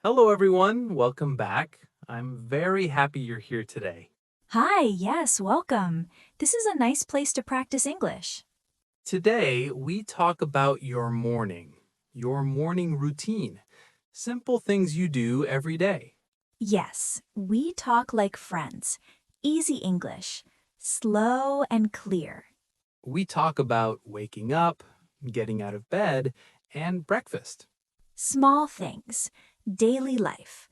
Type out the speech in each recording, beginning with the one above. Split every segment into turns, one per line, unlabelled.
Hello, everyone. Welcome back. I'm very happy you're here today.
Hi, yes, welcome. This is a nice place to practice English.
Today, we talk about your morning routine, simple things you do every day.
Yes, we talk like friends. Easy English. Slow and clear.
We talk about waking up, getting out of bed, and breakfast.
Small things. Daily life.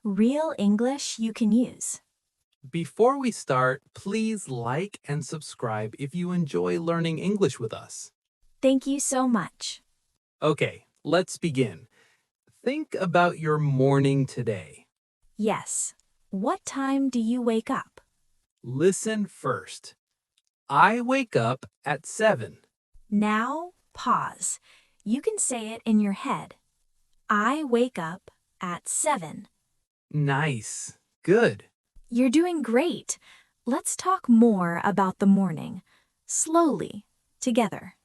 Real English you can use.
Before we start, please like and subscribe if you enjoy learning English with us.
Thank you so much.
Okay, let's begin. Think about your morning today.
Yes. What time do you wake up?
Listen first. I wake up at 7.
Now, pause. You can say it in your head. I wake up at 7.
Nice. Good.
You're doing great. Let's talk more about the morning. Slowly, together.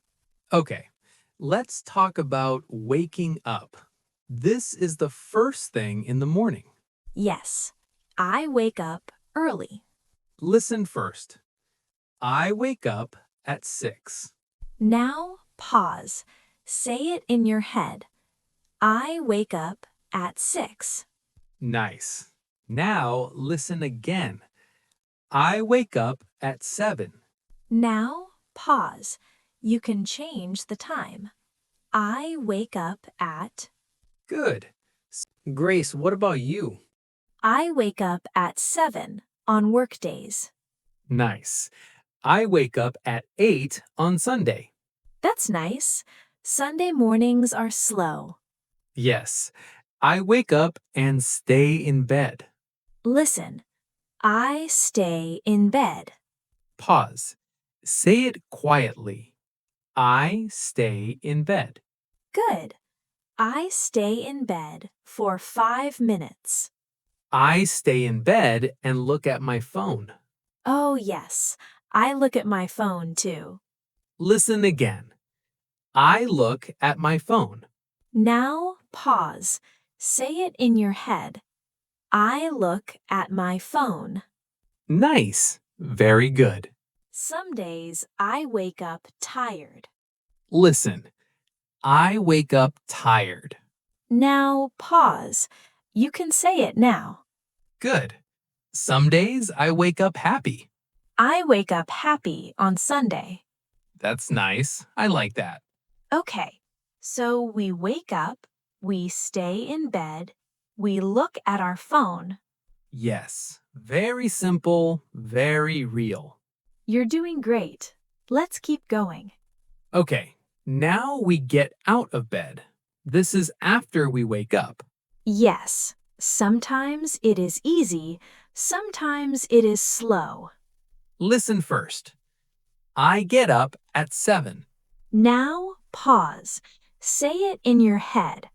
Okay, let's talk about waking up. This is the first thing in the morning.
Yes, I wake up early.
Listen first. I wake up at 6.
Now, pause. Say it in your head. I wake up at 6.
Nice. Now listen again. I wake up at 7.
Now, pause. You can change the time. I wake up at.
Good. Grace, what about you?
I wake up at 7 on work days.
Nice. I wake up at 8 on Sunday.
That's nice. Sunday mornings are slow.
Yes. I wake up and stay in bed.
Listen, I stay in bed.
Pause. Say it quietly. I stay in bed.
Good. I stay in bed for 5 minutes.
I stay in bed and look at my phone.
Oh, yes. I look at my phone too.
Listen again. I look at my phone.
Now, pause. Say it in your head. I look at my phone.
Nice. Very good.
Some days I wake up tired.
Listen. I wake up tired.
Now, pause. You can say it now.
Good. Some days I wake up happy.
I wake up happy on Sunday.
That's nice. I like that.
Okay, so we wake up, we stay in bed, we look at our phone.
Yes. Very simple, very real.
You're doing great. Let's keep going.
Okay. Now we get out of bed. This is after we wake up.
Yes, sometimes it is easy, sometimes it is slow.
Listen first. I get up at 7.
Now, pause. Say it in your head.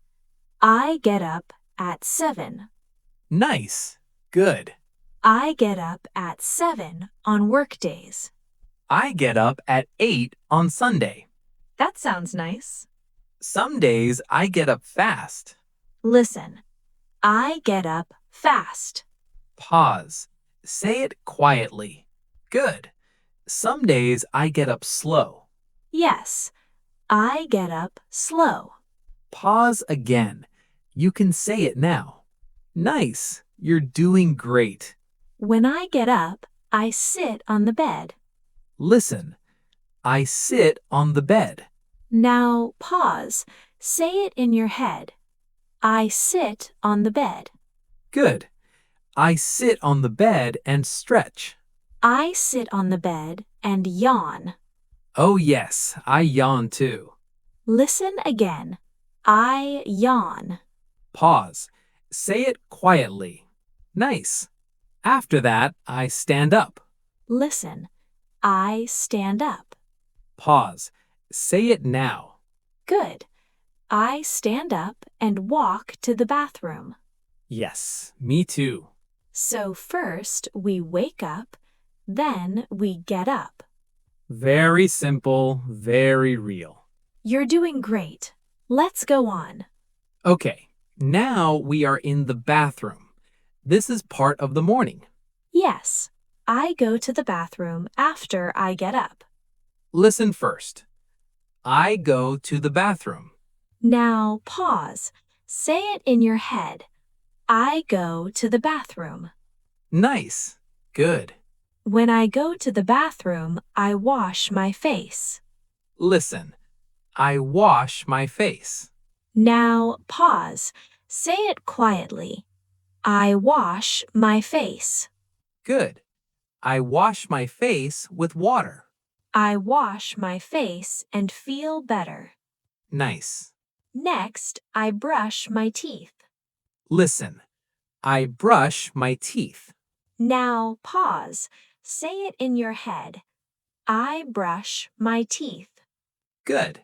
I get up at 7.
Nice. Good.
I get up at 7 on work days.
I get up at 8 on Sunday.
That sounds nice.
Some days I get up fast.
Listen, I get up fast.
Pause. Say it quietly. Good. Some days I get up slow.
Yes, I get up slow.
Pause again. You can say it now. Nice. You're doing great.
When I get up, I sit on the bed.
Listen. I sit on the bed.
Now, pause. Say it in your head. I sit on the bed.
Good. I sit on the bed and stretch.
I sit on the bed and yawn.
Oh, yes, I yawn too.
Listen again. I yawn.
Pause. Say it quietly. Nice. After that, I stand up.
Listen. I stand up.
Pause. Say it now.
Good. I stand up and walk to the bathroom.
Yes, me too.
So first we wake up, then we get up.
Very simple, very real.
You're doing great. Let's go on.
Okay, Now we are in the bathroom. This is part of the morning.
Yes, I go to the bathroom after I get up.
Listen first. I go to the bathroom.
Now pause. Say it in your head. I go to the bathroom.
Nice. Good.
When I go to the bathroom, I wash my face.
Listen. I wash my face.
Now pause. Say it quietly. I wash my face.
Good. I wash my face with water.
I wash my face and feel better.
Nice.
Next, I brush my teeth.
Listen. I brush my teeth.
Now pause. Say it in your head. I brush my teeth.
Good.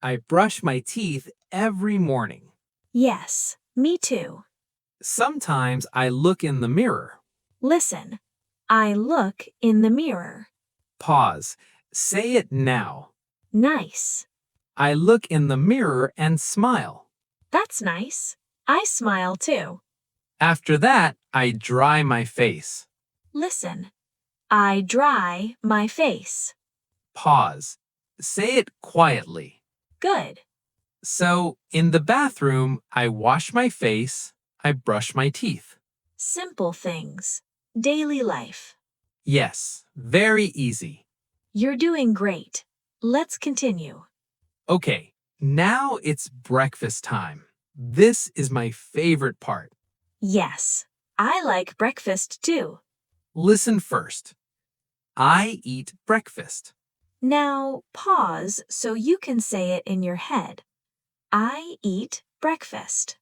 I brush my teeth every morning.
Yes, me too.
Sometimes I look in the mirror.
Listen. I look in the mirror.
Pause. Say it now.
Nice.
I look in the mirror and smile.
That's nice. I smile too.
After that, I dry my face.
Listen. I dry my face.
Pause. Say it quietly.
Good.
So, in the bathroom, I wash my face, I brush my teeth.
Simple things. Daily life.
Yes, very easy.
You're doing great. Let's continue.
Okay, now it's breakfast time. This is my favorite part.
Yes, I like breakfast too.
Listen first. I eat breakfast.
Now pause so you can say it in your head. I eat breakfast.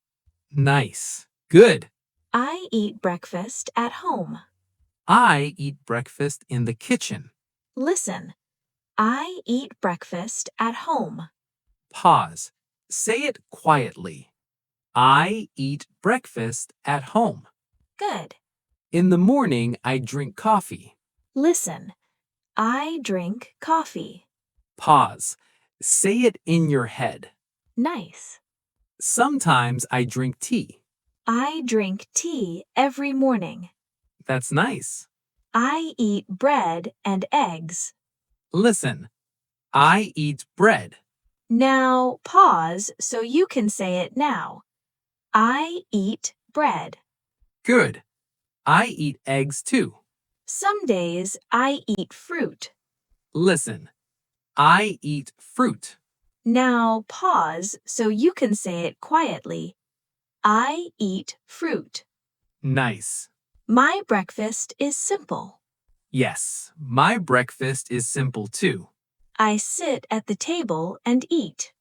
Nice. Good.
I eat breakfast at home.
I eat breakfast in the kitchen.
Listen. I eat breakfast at home.
Pause. Say it quietly. I eat breakfast at home.
Good.
In the morning, I drink coffee.
Listen. I drink coffee.
Pause. Say it in your head.
Nice.
Sometimes I drink tea.
I drink tea every morning.
That's nice.
I eat bread and eggs.
Listen. I eat bread.
Now pause so you can say it now. I eat bread.
Good. I eat eggs too.
Some days I eat fruit.
Listen. I eat fruit.
Now pause so you can say it quietly. I eat fruit.
Nice.
My breakfast is simple.
Yes, my breakfast is simple too.
I sit at the table and eat.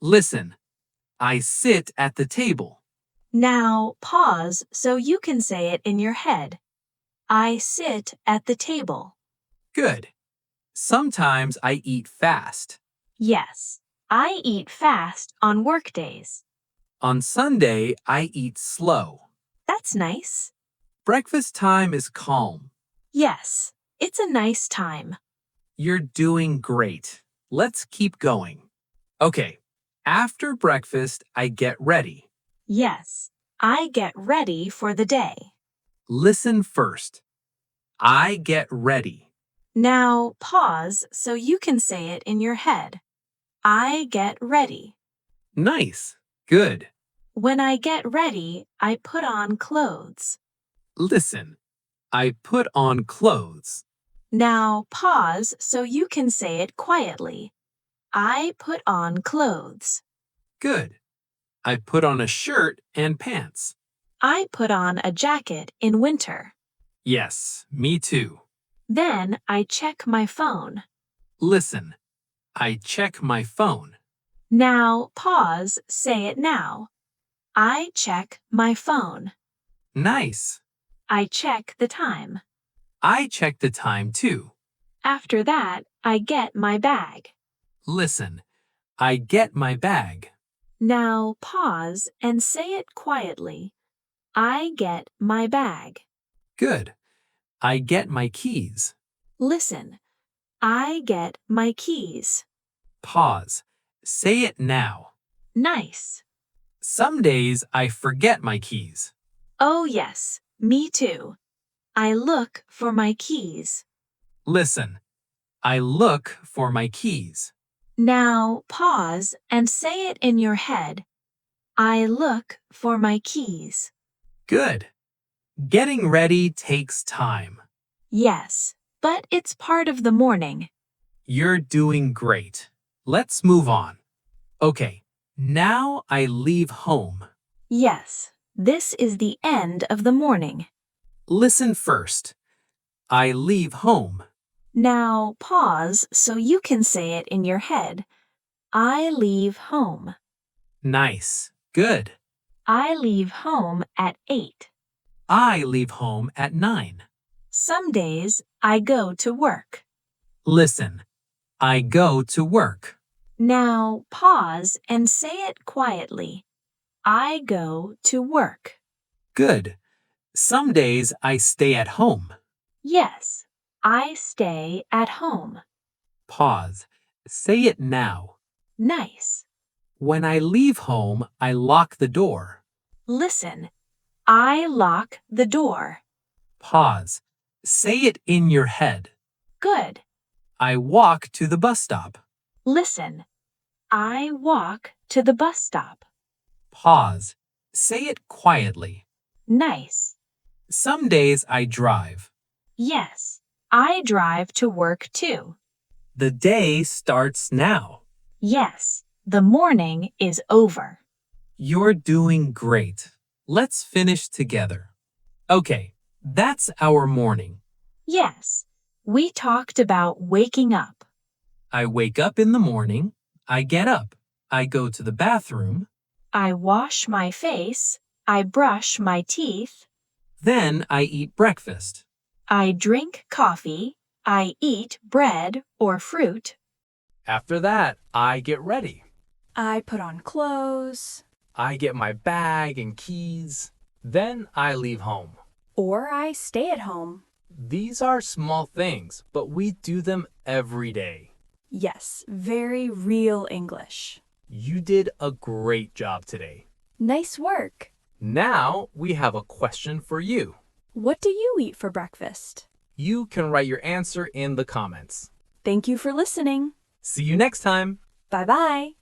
Listen. I sit at the table.
Now pause so you can say it in your head. I sit at the table.
Good. Sometimes I eat fast.
Yes, I eat fast on work days.
On Sunday, I eat slow.
That's nice.
Breakfast time is calm.
Yes, it's a nice time.
You're doing great. Let's keep going. Okay, after breakfast, I get ready.
Yes, I get ready for the day.
Listen first. I get ready.
Now pause so you can say it in your head. I get ready.
Nice. Good.
When I get ready, I put on clothes.
Listen. I put on clothes.
Now pause so you can say it quietly. I put on clothes.
Good. I put on a shirt and pants.
I put on a jacket in winter.
Yes, me too.
Then I check my phone.
Listen. I check my phone.
Now pause, say it now. I check my phone.
Nice.
I check the time.
I check the time too.
After that, I get my bag.
Listen. I get my bag.
Now pause and say it quietly. I get my bag.
Good. I get my keys.
Listen. I get my keys.
Pause. Say it now.
Nice.
Some days I forget my keys.
Oh, yes, me too. I look for my keys.
Listen, I look for my keys.
Now pause and say it in your head. I look for my keys.
Good. Getting ready takes time.
Yes, but it's part of the morning.
You're doing great. Let's move on. Okay, now I leave home.
Yes, this is the end of the morning.
Listen first. I leave home.
Now pause so you can say it in your head. I leave home.
Nice. Good.
I leave home at 8.
I leave home at 9.
Some days I go to work.
Listen, I go to work.
Now pause and say it quietly. I go to work.
Good. Some days I stay at home.
Yes, I stay at home.
Pause. Say it now.
Nice.
When I leave home, I lock the door.
Listen. I lock the door.
Pause. Say it in your head.
Good.
I walk to the bus stop.
Listen. I walk to the bus stop.
Pause. Say it quietly.
Nice.
Some days I drive.
Yes, I drive to work too.
The day starts now.
Yes, the morning is over.
You're doing great. Let's finish together. Okay, that's our morning.
Yes, we talked about waking up.
I wake up in the morning. I get up. I go to the bathroom.
I wash my face. I brush my teeth.
Then I eat breakfast.
I drink coffee. I eat bread or fruit.
After that, I get ready.
I put on clothes.
I get my bag and keys. Then I leave home.
Or I stay at home.
These are small things, but we do them every day.
Yes, very real English.
You did a great job today.
Nice work.
Now we have a question for you.
What do you eat for breakfast?
You can write your answer in the comments.
Thank you for listening.
See you next time.
Bye-bye.